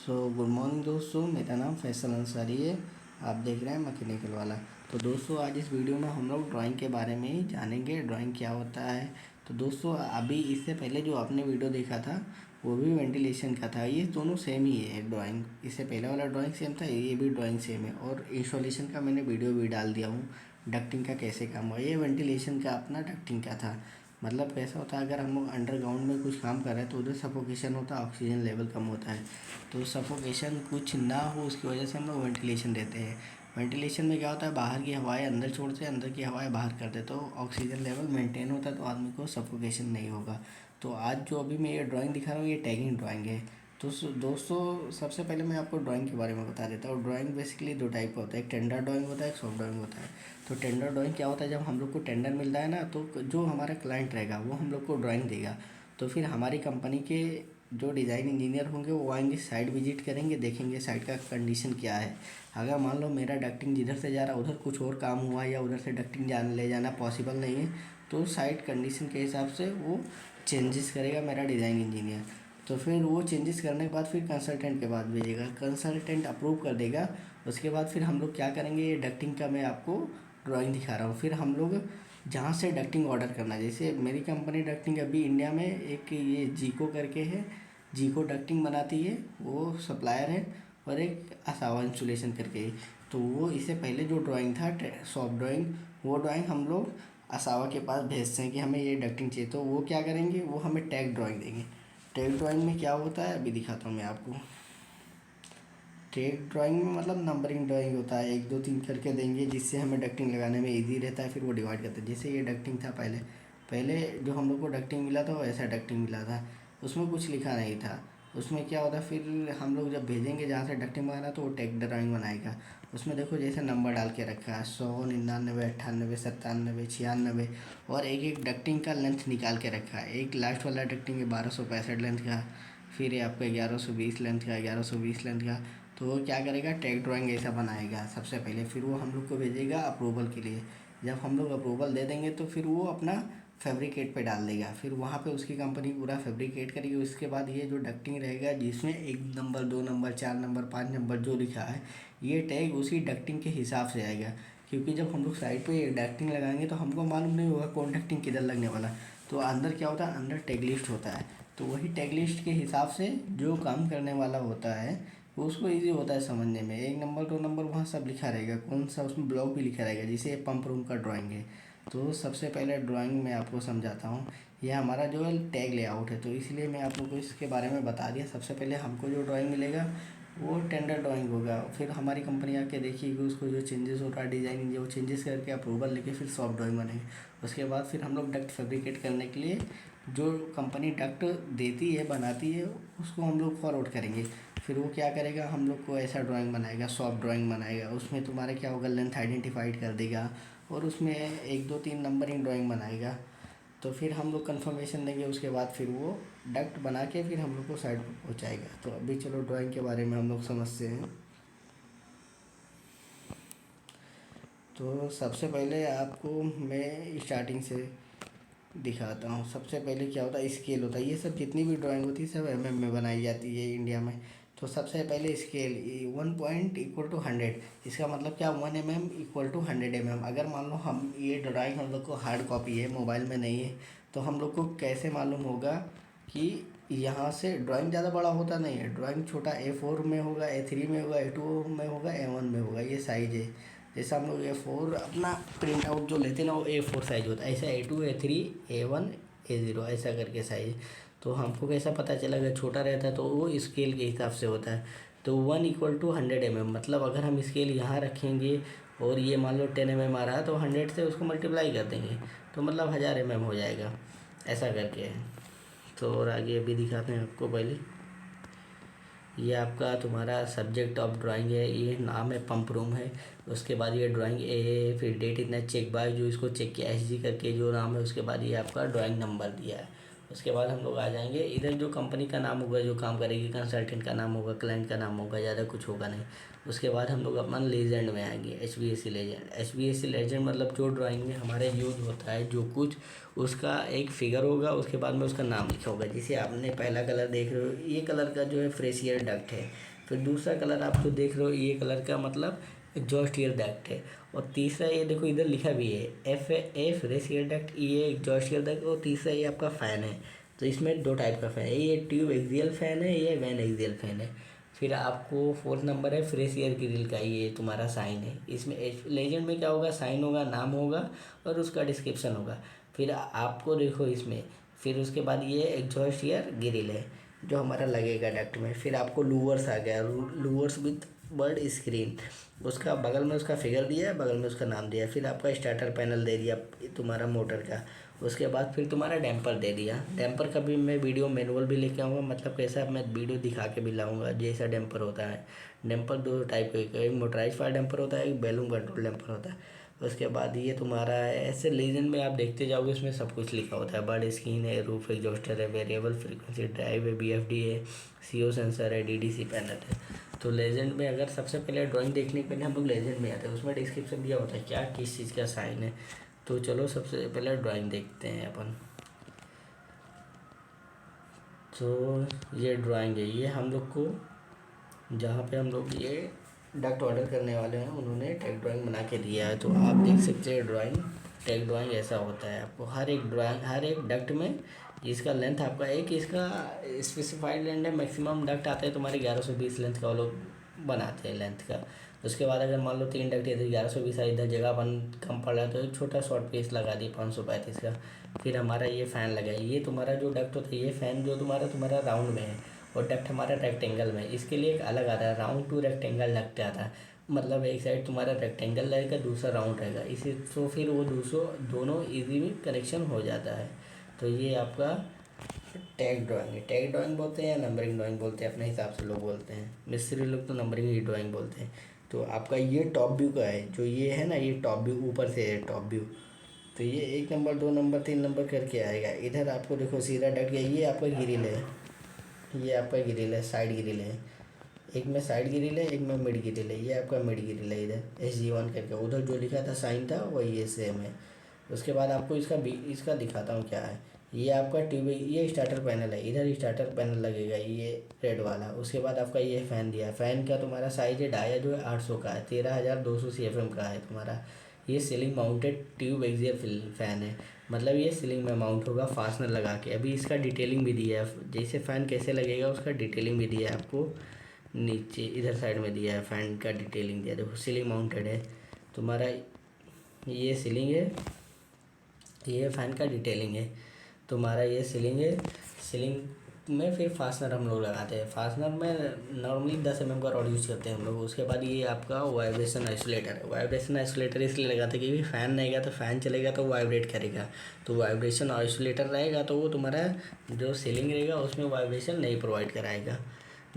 Good morning दोस्तों, मेरा नाम फैसल अंसारी है। आप देख रहे हैं मैकेनिकल वाला। तो दोस्तों आज इस वीडियो में हम लोग ड्राइंग के बारे में ही जानेंगे, ड्राइंग क्या होता है। तो दोस्तों अभी इससे पहले जो आपने वीडियो देखा था वो भी वेंटिलेशन का था। ये दोनों सेम ही है ड्राइंग। इससे पहले वाला ड्राइंग सेम था, ये भी ड्राइंग सेम है। और इंस्टॉलेशन का मैंने वीडियो भी डाल दिया हूँ, डक्टिंग का कैसे काम हुआ। ये वेंटिलेशन का अपना डक्टिंग का था। मतलब कैसा होता है, अगर हम लोग अंडरग्राउंड में कुछ काम कर रहे हैं तो उधर सफोकेशन होता है, ऑक्सीजन लेवल कम होता है। तो सफोकेशन कुछ ना हो उसकी वजह से हम लोग वेंटिलेशन देते हैं। वेंटिलेशन में क्या होता है, बाहर की हवाएं अंदर छोड़ते हैं, अंदर की हवाएं बाहर करते हैं, तो ऑक्सीजन लेवल मेंटेन होता है, तो आदमी को सफोकेशन नहीं होगा। तो आज जो अभी मैं ये ड्राइंग दिखा रहा हूँ ये टैगिंग ड्राइंग है। तो दोस्तों सबसे पहले मैं आपको ड्राइंग के बारे में बता देता हूँ। ड्राइंग बेसिकली दो टाइप का होता है, एक टेंडर ड्राइंग होता है, एक सॉफ्ट ड्राइंग होता है। तो टेंडर ड्राइंग क्या होता है, जब हम लोग को टेंडर मिलता है ना, तो जो हमारा क्लाइंट रहेगा वो हम लोग को ड्राइंग देगा। तो फिर हमारी कंपनी के जो डिज़ाइन इंजीनियर होंगे वो आएंगे, साइट विजिट करेंगे, देखेंगे साइट का कंडीशन क्या है। अगर मान लो मेरा डक्टिंग जिधर से जा रहा है उधर कुछ और काम हुआ या उधर से डक्टिंग ले जाना पॉसिबल नहीं है, तो साइट कंडीशन के हिसाब से वो चेंजेस करेगा मेरा डिज़ाइन इंजीनियर। तो फिर वो चेंजेस करने के बाद फिर कंसल्टेंट के बाद भेजेगा, कंसल्टेंट अप्रूव कर देगा। उसके बाद फिर हम लोग क्या करेंगे, ये डक्टिंग का मैं आपको ड्राइंग दिखा रहा हूँ। फिर हम लोग जहाँ से डक्टिंग ऑर्डर करना है, जैसे मेरी कंपनी डक्टिंग अभी इंडिया में एक ये जीको करके है, जीको डक्टिंग बनाती है, वो सप्लायर है। और एक असावा इंसुलेशन करके है। तो वो इससे पहले जो ड्राइंग था सॉफ्ट ड्राइंग, वो ड्राइंग हम लोग असावा के पास भेजते हैं कि हमें ये डक्टिंग चाहिए। तो वो क्या करेंगे, वो हमें टैग ड्राइंग देंगे। टैग ड्राइंग में क्या होता है अभी दिखाता हूँ मैं आपको। टैग ड्राइंग में मतलब नंबरिंग ड्राइंग होता है, 1 2 3 करके देंगे, जिससे हमें डक्टिंग लगाने में इजी रहता है। फिर वो डिवाइड करते हैं। जैसे ये डक्टिंग था, पहले पहले जो हम लोग को डक्टिंग मिला था वो ऐसा डक्टिंग मिला था, उसमें कुछ लिखा नहीं था। उसमें क्या होता, फिर हम लोग जब भेजेंगे जहाँ से डक्टिंग बनाना तो वो टैग ड्राइंग बनाएगा। उसमें देखो जैसे नंबर डाल के रखा है, 100 99 98 97 96। और एक एक डक्टिंग का लेंथ निकाल के रखा है। एक लास्ट वाला डक्टिंग है 1265 लेंथ का, फिर ये आपका 1120 लेंथ का, 1120 लेंथ का। तो वो क्या करेगा, टैग ड्राइंग ऐसा बनाएगा सबसे पहले। फिर वो हम लोग को भेजेगा अप्रूवल के लिए। जब हम लोग अप्रूवल दे देंगे तो फिर वो अपना फैब्रिकेट पे डाल देगा। फिर वहाँ पे उसकी कंपनी पूरा फैब्रिकेट करेगी। उसके बाद ये जो डक्टिंग रहेगा, जिसमें 1 नंबर 2 नंबर 4 नंबर 5 नंबर जो लिखा है, ये टैग उसी डक्टिंग के हिसाब से आएगा। क्योंकि जब हम लोग साइड पे डक्टिंग लगाएंगे तो हमको मालूम नहीं होगा कौन डक्टिंग किधर लगने वाला। तो अंदर क्या होता है, अंदर टैग लिस्ट होता है। तो वही टैग लिस्ट के हिसाब से जो काम करने वाला होता है वो उसको इजी होता है समझने में। 1 नंबर 2 नंबर वहाँ सब लिखा रहेगा, कौन सा उसमें ब्लॉक भी लिखा रहेगा। जैसे पंप रूम का ड्राइंग है, तो सबसे पहले ड्राइंग मैं आपको समझाता हूँ। यह हमारा जो है टैग लेआउट है, तो इसलिए मैं आप लोगों को इसके बारे में बता दिया। सबसे पहले हमको जो ड्राइंग मिलेगा वो टेंडर ड्राइंग होगा। फिर हमारी कंपनी आके देखिएगी, उसको जो चेंजेस हो रहा है डिज़ाइन, वो चेंजेस करके अप्रूवल लेके फिर सॉफ्ट ड्राइंग बनेगी। उसके बाद फिर हम लोग डक्ट फैब्रिकेट करने के लिए जो कंपनी डक्ट देती है बनाती है उसको हम लोग फॉरवर्ड करेंगे। फिर वो क्या करेगा, हम लोग को ऐसा ड्राइंग बनाएगा, सॉफ्ट ड्राइंग बनाएगा। उसमें तुम्हारा क्या होगा, लेंथ आइडेंटिफाइड कर देगा और उसमें 1 2 3 नंबरिंग ड्राइंग बनाएगा। तो फिर हम लोग कंफर्मेशन देंगे। उसके बाद फिर वो डक्ट बना के फिर हम लोग को साइड पर पहुँचाएगा। तो अभी चलो ड्राइंग के बारे में हम लोग समझते हैं। तो सबसे पहले आपको मैं स्टार्टिंग से दिखाता हूँ। सबसे पहले क्या होता है, स्केल होता है। ये सब जितनी भी ड्राइंग होती है सब में बनाई जाती है इंडिया में। तो सबसे पहले स्केल 1 पॉइंट इक्वल टू 100। इसका मतलब क्या, 1 इक्वल टू 100 अगर मान लो हम ये ड्राइंग हम लोग को हार्ड कॉपी है, मोबाइल में नहीं है, तो हम लोग को कैसे मालूम होगा कि यहाँ से ड्राइंग ज़्यादा बड़ा होता नहीं है। ड्राइंग छोटा A4 में होगा, A3 में होगा, A2 में होगा, A1 में होगा। ये साइज़ है। जैसे हम लोग A4 अपना प्रिंट आउट जो लेते हैं ना वो A4 साइज़ होता है। ऐसा A2 A3 A1 A0 ऐसा करके साइज़। तो हमको कैसा पता चला, अगर छोटा रहता है तो वो स्केल के हिसाब से होता है। तो 1 इक्वल टू 100 मतलब अगर हम स्केल यहाँ रखेंगे और ये मान लो 10 आ रहा है तो 100 से उसको मल्टीप्लाई कर देंगे तो मतलब 1000 हो जाएगा, ऐसा करके है। तो और आगे अभी दिखाते हैं आपको। पहले ये आपका तुम्हारा सब्जेक्ट ऑफ ड्राइंग है, ये नाम है पंप रूम है। उसके बाद ये ड्राइंग ए, फिर डेट इतना चेक बाय जो इसको चेक किया SG करके जो नाम है। उसके बाद ये आपका ड्राइंग नंबर दिया है। उसके बाद हम लोग आ जाएंगे इधर, जो कंपनी का नाम होगा, जो काम करेगी, कंसल्टेंट का नाम होगा, क्लाइंट का नाम होगा, ज़्यादा कुछ होगा नहीं। उसके बाद हम लोग अपन लेजेंड में आएंगे, HVAC लेजेंड। HVAC लेजेंड मतलब जो ड्राइंग में हमारे यूज होता है जो कुछ, उसका एक फिगर होगा, उसके बाद में उसका नाम लिखा होगा। जैसे आपने पहला कलर देख रहे हो, ये कलर का जो है फ्रेशियर डक्ट है। फिर दूसरा कलर आप जो देख रहे हो ये कलर का मतलब एग्जॉस्ट एयर डक्ट है। और तीसरा ये देखो इधर लिखा भी है FA फ्रेश एयर डक्ट, ये एग्जॉस्ट एयर डक्ट। और तीसरा ये आपका फ़ैन है। तो इसमें 2 टाइप का फ़ैन है, ये ट्यूब एक्सियल फ़ैन है, ये वैन एक्सियल फ़ैन है। फिर आपको 4th नंबर है फ्रेश एयर ग्रिल का, ये तुम्हारा साइन है। इसमें लेजेंड में क्या होगा, साइन होगा, नाम होगा और उसका डिस्क्रिप्शन होगा। फिर आपको देखो इसमें, फिर उसके बाद ये एग्जॉस्ट एयर ग्रिल है जो हमारा लगेगा डक्ट में। फिर आपको लूवर्स आ गया, लूवर्स विथ बर्ड स्क्रीन, उसका बगल में उसका फिगर दिया है, बगल में उसका नाम दिया है। फिर आपका स्टार्टर पैनल दे दिया तुम्हारा मोटर का। उसके बाद फिर तुम्हारा डैम्पर दे दिया। डैम्पर का भी मैं वीडियो मैनुअल भी लेके आऊँगा, मतलब कैसा मैं वीडियो दिखा के भी लाऊंगा जैसा डैम्पर होता है। डैम्पर 2 टाइप का, एक मोटराइज फायर डैम्पर होता है, एक बैलून कंट्रोल डैम्पर होता है। उसके बाद ये तुम्हारा है, ऐसे लीजेंड में आप देखते जाओगे इसमें सब कुछ लिखा होता है। बर्ड स्क्रीन है, रूफ एग्जॉस्टर है, वेरिएबल फ्रीक्वेंसी ड्राइव है, BFD है, CO सेंसर है, DDC पैनल है। तो लेजेंड में अगर सबसे पहले ड्राइंग देखने के पहले हम लोग लेजेंड में आते हैं, उसमें डिस्क्रिप्शन दिया होता है क्या किस चीज़ का साइन है। तो चलो सबसे पहले ड्राइंग देखते हैं अपन। तो ये ड्राइंग है, ये हम लोग को जहाँ पे हम लोग ये डक्ट ऑर्डर करने वाले हैं उन्होंने टैग ड्राइंग बना के दिया है। तो आप देख सकते हैं ड्राइंग, टैग ड्राइंग ऐसा होता है। आपको हर एक ड्राइंग, हर एक डक्ट में इसका लेंथ आपका एक, इसका स्पेसिफाइड लेंथ है। मैक्सिमम डक्ट आते हैं तुम्हारे 1120 लेंथ का वो लोग बनाते हैं लेंथ का। उसके बाद अगर मान लो 3 डक्ट है तो 1120 है, इधर जगह अपन कम पड़ रहा है तो एक छोटा शॉर्ट पीस लगा दिए 535 का। फिर हमारा ये फ़ैन लगा है, ये तुम्हारा जो डक्ट होता है, ये फ़ैन जो तुम्हारा राउंड में है और डक्ट हमारा रेक्टेंगल में। इसके लिए एक अलग आता है, राउंड टू रेक्टेंगल डक्ट आता है। मतलब एक साइड तुम्हारा रेक्टेंगल रहेगा, दूसरा राउंड रहेगा, इसी तो फिर वो दोनों इजी में कनेक्शन हो जाता है। तो ये आपका टैग ड्राइंग है। टैग ड्राइंग बोलते हैं या नंबरिंग ड्राइंग बोलते हैं, अपने हिसाब से लोग बोलते हैं। मिस्त्री लोग तो नंबरिंग ही ड्राइंग बोलते हैं। तो आपका ये टॉप व्यू का है, जो ये है ना, ये टॉप व्यू ऊपर से है टॉप व्यू। तो ये 1 नंबर 2 नंबर 3 नंबर करके आएगा। इधर आपको देखो सीधा डट गया, ये आपका ग्रिल है, ये आपका ग्रिल है, साइड ग्रिल है। एक में साइड ग्रिल है, एक में मिड ग्रिल है, ये आपका मिड ग्रिल है। इधर SG1 करके, उधर जो लिखा था साइन था वही ये सेम है। उसके बाद आपको इसका दिखाता हूँ क्या है। ये आपका ट्यूब, ये स्टार्टर पैनल है, इधर स्टार्टर पैनल लगेगा ये रेड वाला। उसके बाद आपका ये फ़ैन दिया है, फ़ैन का तुम्हारा साइज है डाया जो है 800 का है, 13,200 CFM का है तुम्हारा। ये ceiling mounted tube axial fan है, मतलब ये सीलिंग में माउंट होगा फास्टनर लगा के। अभी इसका डिटेलिंग भी दिया है, जैसे फ़ैन कैसे लगेगा उसका डिटेलिंग भी दिया है आपको नीचे इधर साइड में दिया है। फ़ैन का डिटेलिंग दिया, देखो सीलिंग माउंटेड है तुम्हारा, ये सीलिंग है, ये फ़ैन का डिटेलिंग है तुम्हारा, ये सीलिंग है। सीलिंग में फिर फास्टनर हम लोग लगाते हैं। फास्टनर में नॉर्मली 10 mm का रॉड यूज़ करते हैं हम लोग। उसके बाद ये आपका वाइब्रेशन आइसोलेटर है। वाइब्रेशन आइसोलेटर इसलिए लगाते हैं क्योंकि फ़ैन रहेगा तो फ़ैन चलेगा तो वाइब्रेट करेगा। तो वाइब्रेशन आइसोलेटर रहेगा तो वो तुम्हारा जो सीलिंग रहेगा उसमें वाइब्रेशन नहीं प्रोवाइड कराएगा।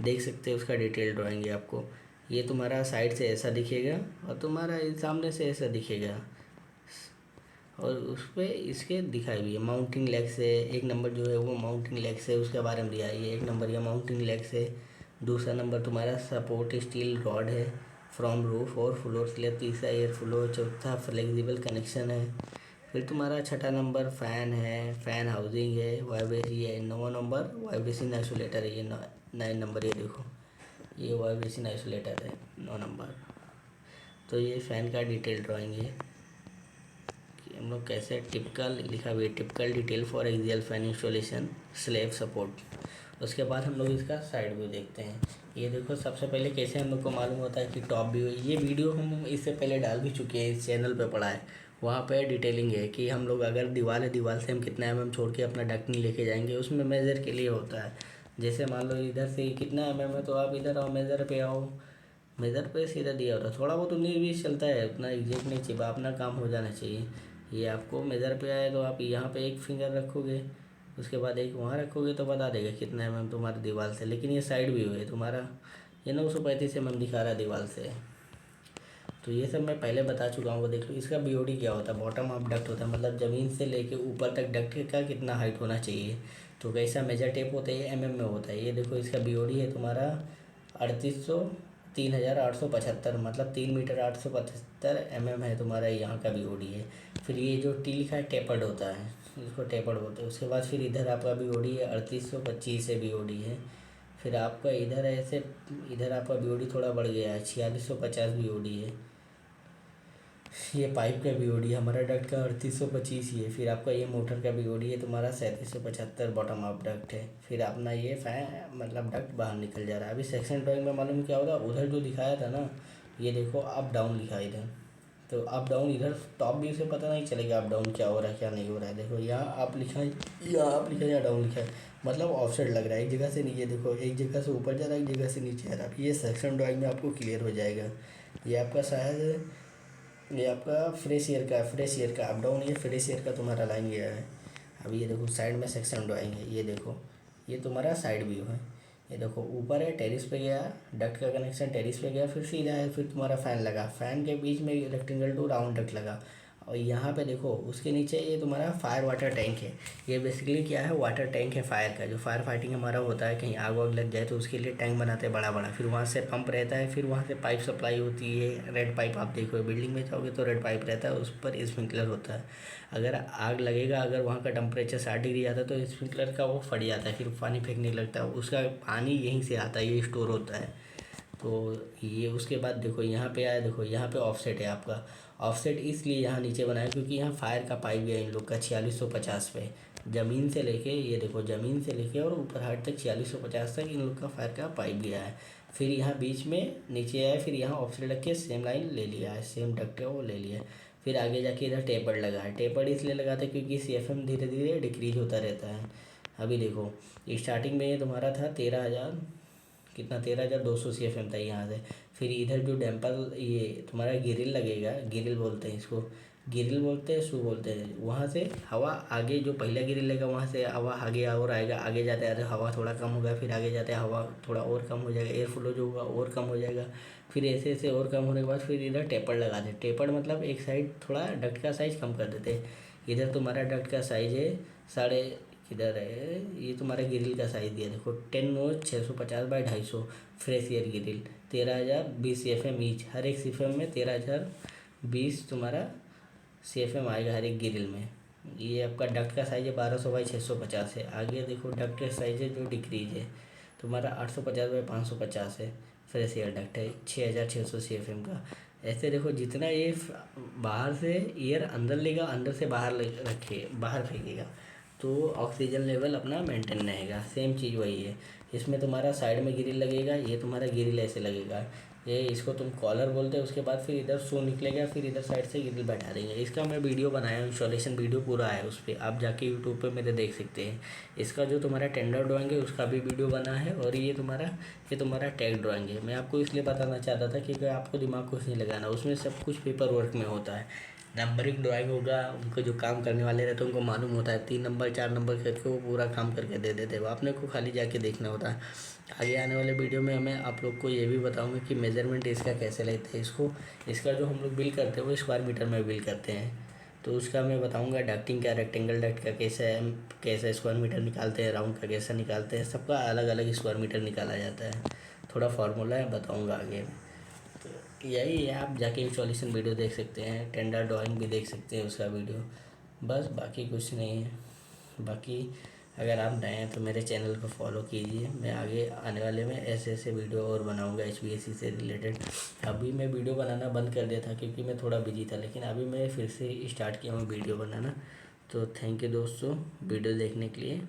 देख सकते हैं उसका डिटेल ड्राइंग है आपको। ये तुम्हारा साइड से ऐसा दिखेगा और तुम्हारा सामने से ऐसा दिखेगा। और उस पर इसके दिखाई भी है माउंटिंग लेग्स है। 1 नंबर जो है वो माउंटिंग लेग्स है, उसके बारे में दिया है। ये 1 नंबर या माउंटिंग लेग्स है। दूसरा नंबर तुम्हारा सपोर्ट स्टील रॉड है फ्रॉम रूफ और फ्लोर स्लैब। तीसरा एयर फ्लो। चौथा फ्लेक्सिबल कनेक्शन है। फिर तुम्हारा छठा नंबर फ़ैन है, फ़ैन हाउसिंग है, वाइब्रेशन। ये 9 नंबर वाइब्रेशन आइसोलेटर है। ये 9 नंबर, ये देखो ये वाइब्रेशन आइसोलेटर है 9 नंबर। तो ये फ़ैन का डिटेल ड्राइंग है कि हम लोग कैसे टिपिकल लिखा हुआ है, typical detail for axial fan installation slab support. उसके बाद हम लोग इसका साइड व्यू देखते हैं। ये देखो सबसे पहले कैसे हम लोग को मालूम होता है कि टॉप व्यू है। ये वीडियो हम इससे पहले डाल भी चुके हैं, इस चैनल पे पड़ा है। वहाँ पे डिटेलिंग है कि हम लोग अगर दीवार है, दीवार से हम कितना mm छोड़ के अपना डक्टिंग लेके जाएंगे, उसमें मेज़र के लिए होता है। जैसे मान लो इधर से कितना mm है तो आप इधर आओ, मेज़र पे आओ, मेज़र पे सीधा दिया होता है। थोड़ा बहुत 19-20 चलता है, उतना एग्जैक्ट नहीं चाहिए, अपना काम हो जाना चाहिए। ये आपको मेज़र पे आए तो आप यहाँ पे एक फिंगर रखोगे, उसके बाद एक वहाँ रखोगे तो बता देगा कितना mm तुम्हारी दीवार से। लेकिन ये साइड व्यू है तुम्हारा, ये 935 mm दिखा रहा है दीवार से। तो ये सब मैं पहले बता चुका हूँ, वो देख लो। इसका BOD क्या होता है, बॉटम अप डक्ट होता है, मतलब ज़मीन से लेके ऊपर तक डक्ट का कितना हाइट होना चाहिए। तो कैसा मेजर टेप होता है, ये mm में होता है। ये देखो इसका BOD है तुम्हारा 3875, मतलब 3 मीटर 875 mm है तुम्हारा यहाँ का BOD है। फिर ये जो T लिखा है टेपर्ड होता है, इसको टेपर्ड बोलते हैं। उसके बाद फिर इधर आपका BOD है 3825 है BOD है। फिर आपका इधर ऐसे, इधर आपका बीओडी थोड़ा बढ़ गया है, 4650 बीओडी है। ये पाइप का बीओडी हमारा डक्ट का 3825 ही है। फिर आपका ये मोटर का बीओडी है तुम्हारा 3775 बॉटम अप डक्ट है। फिर अपना ये फैन मतलब डक्ट बाहर निकल जा रहा है। अभी सेक्शन ड्राइंग में मालूम क्या होता है, उधर जो दिखाया था ना, ये देखो अप डाउन लिखा है इधर, तो अप डाउन इधर टॉप व्यू से पता नहीं चलेगा अप डाउन क्या हो रहा है क्या नहीं हो रहा है। देखो यहाँ अप लिखा है, यहाँ अप लिखा है, यहाँ डाउन लिखा है, मतलब ऑफसेट लग रहा है। एक जगह से नीचे देखो, एक जगह से ऊपर जा रहा है, एक जगह से नीचे आ रहा है। ये सेक्शन ड्राइंग में आपको क्लियर हो जाएगा। ये आपका शायद, ये आपका फ्रेश एयर का, फ्रेश एयर का अप डाउन, ये फ्रेश एयर का तुम्हारा लाइन गया है। अब ये देखो साइड में सेक्शन ड्राइंग है, ये देखो ये तुम्हारा साइड व्यू है। ये देखो ऊपर है, टेरिस पे गया, डक्ट का कनेक्शन टेरिस पे गया, फिर सीधा है, फिर तुम्हारा फ़ैन लगा, फ़ैन के बीच में रेक्टेंगल टू राउंड डक्ट लगा। और यहाँ पे देखो उसके नीचे ये तुम्हारा फायर वाटर टैंक है। ये बेसिकली क्या है, वाटर टैंक है फायर का, जो फायर फाइटिंग हमारा होता है, कहीं आग वाग लग जाए तो उसके लिए टैंक बनाते हैं बड़ा बड़ा। फिर वहाँ से पंप रहता है, फिर वहाँ से पाइप सप्लाई होती है, रेड पाइप। आप देखो बिल्डिंग में जाओगे तो रेड पाइप रहता है, उस पर स्प्रिंकलर होता है। अगर आग लगेगा, अगर वहाँ का टेम्परेचर 60 डिग्री आता है तो स्प्रिंकलर का वो फट जाता है, फिर पानी फेंकने लगता है, उसका पानी यहीं से आता है, ये स्टोर होता है। तो ये उसके बाद देखो यहाँ पे आया, देखो यहाँ पे ऑफसेट है आपका। ऑफसेट इसलिए यहाँ नीचे बनाया क्योंकि यहाँ फायर का पाइप गया इन लोग का 4650 पे, ज़मीन से लेके, ये देखो ज़मीन से लेके और ऊपर हाइट तक 4650 तक इन लोग का फायर का पाइप गया है। फिर यहाँ बीच में नीचे आया, फिर यहाँ ऑफसेट रख के सेम लाइन ले लिया है, सेम डक्ट है वो ले लिया है। फिर आगे जाके इधर टेपर्ड लगा है। टेपर्ड इसलिए लगाते हैं क्योंकि CFM धीरे धीरे डिक्रीज होता रहता है। अभी देखो स्टार्टिंग में ये तुम्हारा था 13,000 कितना, 13,200 CFM था यहाँ से। फिर इधर जो डैम्पर ये तुम्हारा गिरिल लगेगा, गिरिल बोलते हैं इसको, गिरिल बोलते हैं, शू बोलते हैं। वहाँ से हवा आगे, जो पहला गिरिल लगा वहाँ से हवा आगे और आएगा, आगे जाते आते हवा थोड़ा कम होगा, फिर आगे जाते हवा थोड़ा और कम हो जाएगा, एयर फ्लो जो होगा और कम हो जाएगा। फिर ऐसे ऐसे और कम होने के बाद फिर इधर टेपर लगा दे। टेपर मतलब एक साइड थोड़ा डक्ट का साइज़ कम कर देते हैं। इधर तुम्हारा डक्ट का साइज़ है साढ़े, किधर है ये तुम्हारा ग्रिल का साइज़ दिया, देखो 10 nos 650 by 250 fresh air grill, 13,020 CFM each. हर एक CFM में 13,020 तुम्हारा CFM आएगा हर एक ग्रिल में। ये आपका डक्ट का साइज़ है 1200 बाई 650 है। आगे देखो डक्ट का साइज़ है जो डिक्रीज है तुम्हारा 850 बाई 550 है। फ्रेश एयर डक्ट है 6,600 CFM का। ऐसे देखो जितना ये बाहर से एयर अंदर लेगा, अंदर से बाहर रखे, बाहर फेंकेगा, तो ऑक्सीजन लेवल अपना मेंटेन रहेगा। सेम चीज़ वही है। इसमें तुम्हारा साइड में ग्रिल लगेगा, ये तुम्हारा ग्रिल ऐसे लगेगा, ये इसको तुम कॉलर बोलते हैं। उसके बाद फिर इधर शू निकलेगा, फिर इधर साइड से ग्रिल बैठा देंगे। इसका मैं वीडियो बनाया हूँ, इंस्टॉलेशन वीडियो पूरा है उस पर, आप जाके यूट्यूब पे मेरे देख सकते हैं। इसका जो तुम्हारा टेंडर ड्राइंग है उसका भी वीडियो बना है, और ये तुम्हारा टैग ड्राइंग है। मैं आपको इसलिए बताना चाहता था क्योंकि आपको दिमाग कुछ नहीं लगाना, उसमें सब कुछ पेपर वर्क में होता है। नंबरिंग ड्राइंग होगा, उनको जो काम करने वाले रहते हैं उनको मालूम होता है, 3 नंबर 4 नंबर करके वो पूरा काम करके दे देते हैं। आपने को खाली जाके देखना होता है। आगे आने वाले वीडियो में मैं आप लोग को ये भी बताऊंगा कि मेजरमेंट इसका कैसे लेते हैं। इसका जो हम लोग बिल करते हैं वो स्क्वायर मीटर में बिल करते हैं, तो उसका मैं बताऊंगा। डक्टिंग का, रेक्टेंगल डक्ट का कैसे स्क्वायर मीटर निकालते हैं, राउंड का कैसा निकालते हैं, सबका अलग अलग स्क्वायर मीटर निकाला जाता है। थोड़ा फार्मूला है, बताऊँगा आगे। तो यही है, आप जाके इंस्टॉलेशन वीडियो देख सकते हैं, टेंडर ड्राइंग भी देख सकते हैं उसका वीडियो, बस बाकी कुछ नहीं है। बाकी अगर आप नए हैं तो मेरे चैनल को फॉलो कीजिए। मैं आगे आने वाले में ऐसे ऐसे वीडियो और बनाऊंगा HVAC से रिलेटेड। अभी मैं वीडियो बनाना बंद कर दिया था क्योंकि मैं थोड़ा बिजी था, लेकिन अभी मैं फिर से स्टार्ट किया हूँ वीडियो बनाना। तो थैंक यू दोस्तों वीडियो देखने के लिए।